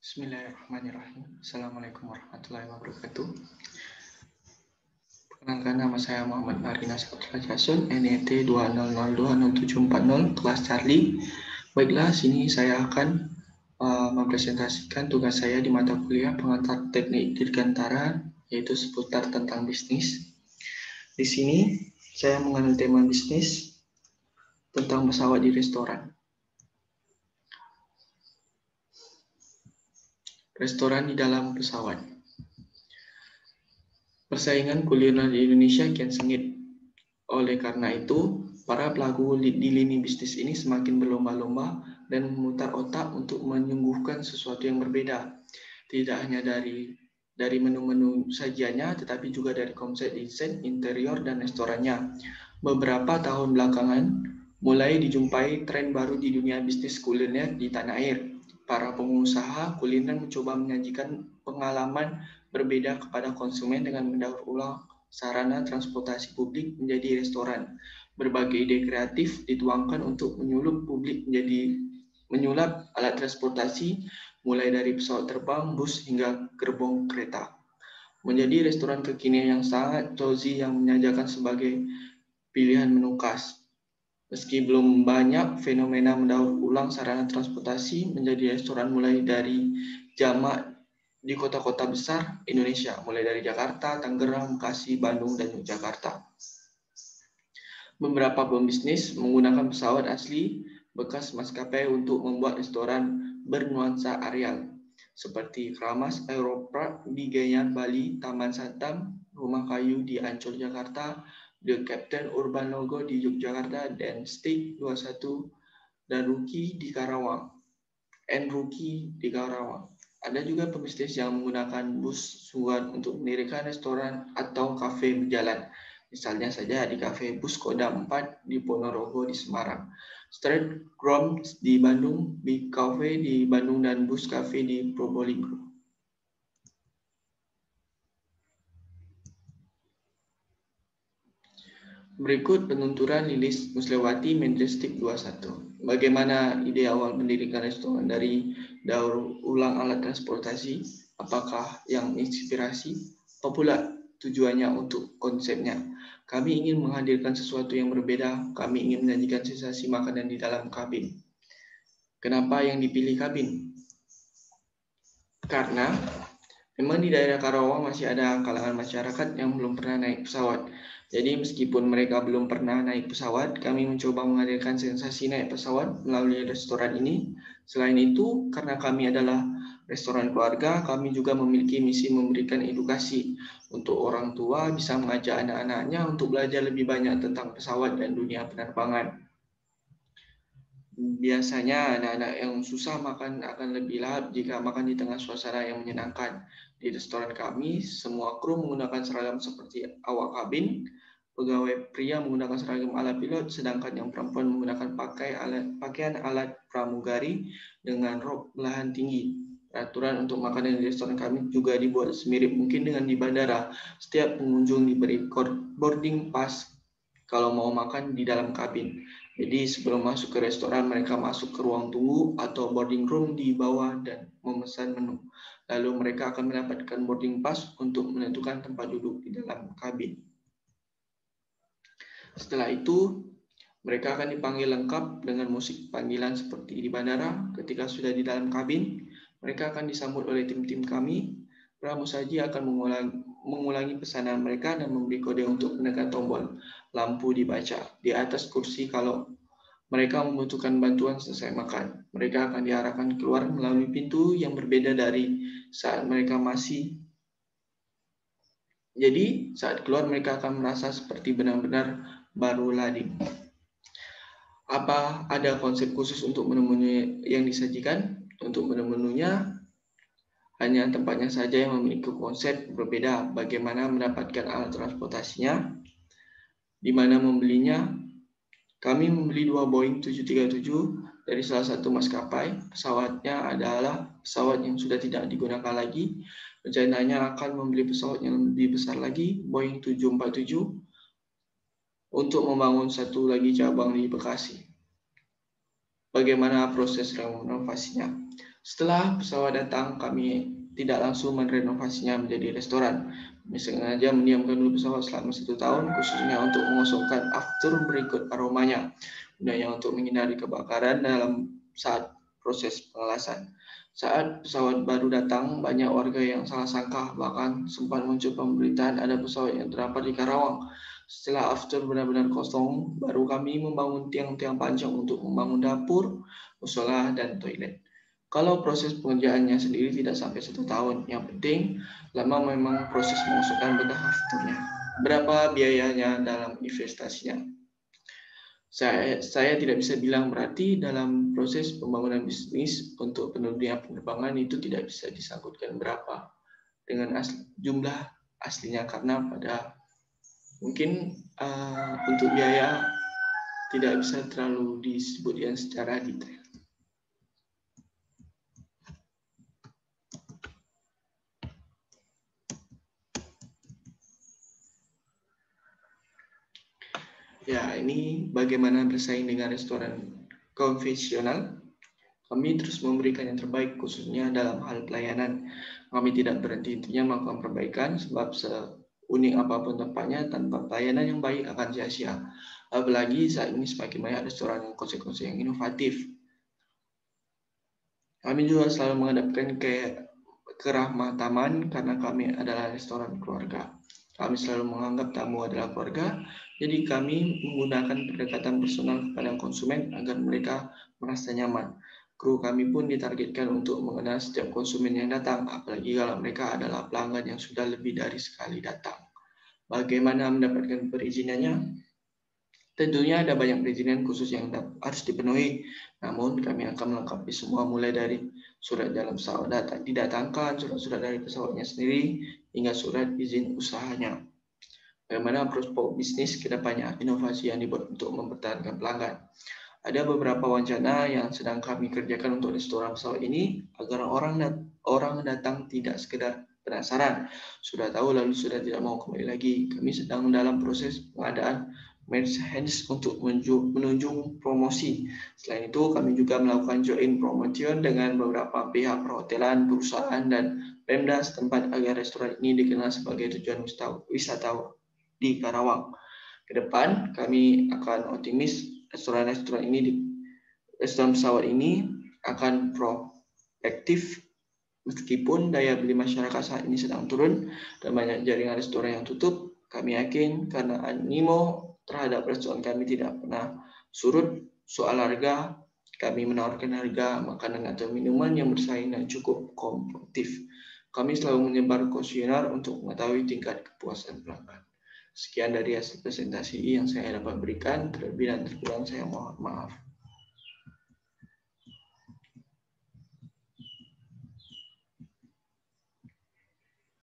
Bismillahirrahmanirrahim. Assalamualaikum warahmatullahi wabarakatuh. Perkenalkan, nama saya Muhammad Marina Saputra Jason, NET 200200740, kelas Charlie. Baiklah, sini saya akan mempresentasikan tugas saya di mata kuliah pengantar teknik dirgantara, yaitu seputar tentang bisnis. Di sini saya mengambil tema bisnis tentang pesawat di restoran. Restoran di dalam pesawat. Persaingan kuliner di Indonesia kian sengit. Oleh karena itu, para pelaku di lini bisnis ini semakin berlomba-lomba dan memutar otak untuk menyuguhkan sesuatu yang berbeda. Tidak hanya dari menu-menu sajiannya, tetapi juga dari konsep desain, interior, dan restorannya. Beberapa tahun belakangan, mulai dijumpai tren baru di dunia bisnis kuliner di tanah air. Para pengusaha kuliner mencoba menyajikan pengalaman berbeda kepada konsumen dengan mendaur ulang sarana transportasi publik menjadi restoran. Berbagai ide kreatif dituangkan untuk menyulap alat transportasi mulai dari pesawat terbang, bus hingga gerbong kereta. Menjadi restoran kekinian yang sangat cozy yang menyajikan sebagai pilihan menu khas. Meski belum banyak fenomena mendaur ulang sarana transportasi menjadi restoran mulai dari jamak di kota-kota besar Indonesia, mulai dari Jakarta, Tangerang, Bekasi, Bandung, dan Yogyakarta. Beberapa pembisnis menggunakan pesawat asli bekas maskapai untuk membuat restoran bernuansa areal, seperti Kramas Aeropark di Gianyar, Bali, Taman Satam, Rumah Kayu di Ancol, Jakarta, The Captain Urban Logo di Yogyakarta, dan Steak 21 dan Ruki di Karawang. Ada juga pembisnis yang menggunakan bus sungguhan untuk mendirikan restoran atau kafe berjalan. Misalnya saja di kafe Bus Koda 4 di Ponorogo di Semarang, Street Groms di Bandung, Big Cafe di Bandung, dan Bus Cafe di Probolinggo. Berikut penunturan Lilis Muslewati, Mendristik 21. Bagaimana ide awal mendirikan restoran dari daur ulang alat transportasi? Apakah yang inspirasi? Apa pula tujuannya untuk konsepnya? Kami ingin menghadirkan sesuatu yang berbeda. Kami ingin menyajikan sensasi makanan di dalam kabin. Kenapa yang dipilih kabin? Karena memang di daerah Karawang masih ada kalangan masyarakat yang belum pernah naik pesawat. Jadi meskipun mereka belum pernah naik pesawat, kami mencoba menghadirkan sensasi naik pesawat melalui restoran ini. Selain itu, karena kami adalah restoran keluarga, kami juga memiliki misi memberikan edukasi untuk orang tua bisa mengajak anak-anaknya untuk belajar lebih banyak tentang pesawat dan dunia penerbangan. Biasanya anak-anak yang susah makan akan lebih lahap jika makan di tengah suasana yang menyenangkan. Di restoran kami, semua kru menggunakan seragam seperti awak kabin. Pegawai pria menggunakan seragam ala pilot, sedangkan yang perempuan menggunakan pakaian alat pramugari dengan rok belahan tinggi. Peraturan untuk makanan di restoran kami juga dibuat semirip mungkin dengan di bandara. Setiap pengunjung diberi boarding pass kalau mau makan di dalam kabin. Jadi sebelum masuk ke restoran, mereka masuk ke ruang tunggu atau boarding room di bawah dan memesan menu. Lalu mereka akan mendapatkan boarding pass untuk menentukan tempat duduk di dalam kabin. Setelah itu, mereka akan dipanggil lengkap dengan musik panggilan seperti di bandara. Ketika sudah di dalam kabin, mereka akan disambut oleh tim-tim kami. Pramusaji akan mengulangi pesanan mereka dan memberi kode untuk menekan tombol. Lampu dibaca di atas kursi kalau mereka membutuhkan bantuan selesai makan. Mereka akan diarahkan keluar melalui pintu yang berbeda dari saat mereka masih. Jadi saat keluar mereka akan merasa seperti benar-benar baru lading. Apa ada konsep khusus untuk menu-menu yang disajikan? Untuk menu-menunya hanya tempatnya saja yang memiliki konsep berbeda. Bagaimana mendapatkan alat transportasinya? Di mana membelinya? Kami membeli 2 Boeing 737 dari salah satu maskapai. Pesawatnya adalah pesawat yang sudah tidak digunakan lagi. Rencananya akan membeli pesawat yang lebih besar lagi, Boeing 747, untuk membangun satu lagi cabang di Bekasi. Bagaimana proses renovasinya? Setelah pesawat datang, kami tidak langsung merenovasinya menjadi restoran. Kami sengaja mendiamkan dulu pesawat selama 1 tahun, khususnya untuk mengosongkan aftur berikut aromanya, gunanya untuk menghindari kebakaran dalam saat proses pengelasan. Saat pesawat baru datang, banyak warga yang salah sangka, bahkan sempat muncul pemberitaan ada pesawat yang terdampar di Karawang. Setelah after benar-benar kosong, baru kami membangun tiang-tiang panjang untuk membangun dapur, musola, dan toilet. Kalau proses pengerjaannya sendiri tidak sampai 1 tahun, yang penting lama memang proses memasukkan bedah afternya. Berapa biayanya dalam investasinya? Saya tidak bisa bilang, berarti dalam proses pembangunan bisnis untuk dunia penerbangan itu tidak bisa disangkutkan berapa dengan jumlah aslinya, karena pada mungkin untuk biaya tidak bisa terlalu disebutkan secara detail. Ya, ini bagaimana bersaing dengan restoran konvensional. Kami terus memberikan yang terbaik, khususnya dalam hal pelayanan. Kami tidak berhenti-hentinya melakukan perbaikan, sebab seunik apapun tempatnya, tanpa pelayanan yang baik akan sia-sia. Apalagi saat ini semakin banyak restoran konsep-konsep yang inovatif. Kami juga selalu menghadapkan kerahmataman karena kami adalah restoran keluarga. Kami selalu menganggap tamu adalah keluarga, jadi kami menggunakan pendekatan personal kepada konsumen agar mereka merasa nyaman. Kru kami pun ditargetkan untuk mengenal setiap konsumen yang datang, apalagi kalau mereka adalah pelanggan yang sudah lebih dari sekali datang. Bagaimana mendapatkan perizinannya? Tentunya ada banyak perizinan khusus yang harus dipenuhi, namun kami akan melengkapi semua mulai dari surat dalam pesawat didatangkan, surat-surat dari pesawatnya sendiri, hingga surat izin usahanya. Bagaimana prospek bisnis ke depannya, inovasi yang dibuat untuk mempertahankan pelanggan. Ada beberapa wacana yang sedang kami kerjakan untuk restoran pesawat ini agar orang datang tidak sekedar penasaran, sudah tahu lalu sudah tidak mau kembali lagi. Kami sedang dalam proses pengadaan merchandise untuk menunjung promosi. Selain itu, kami juga melakukan joint promotion dengan beberapa pihak perhotelan, perusahaan, dan Pemda setempat agar restoran ini dikenal sebagai tujuan wisata di Karawang. Ke depan, kami akan optimis restoran pesawat ini akan proaktif meskipun daya beli masyarakat saat ini sedang turun dan banyak jaringan restoran yang tutup. Kami yakin karena animo terhadap restoran kami tidak pernah surut. Soal harga, kami menawarkan harga makanan atau minuman yang bersaing dan cukup kompetitif. Kami selalu menyebar kuesioner untuk mengetahui tingkat kepuasan pelanggan. Sekian dari hasil presentasi yang saya dapat berikan. Terlebih dan terkurang saya mohon maaf.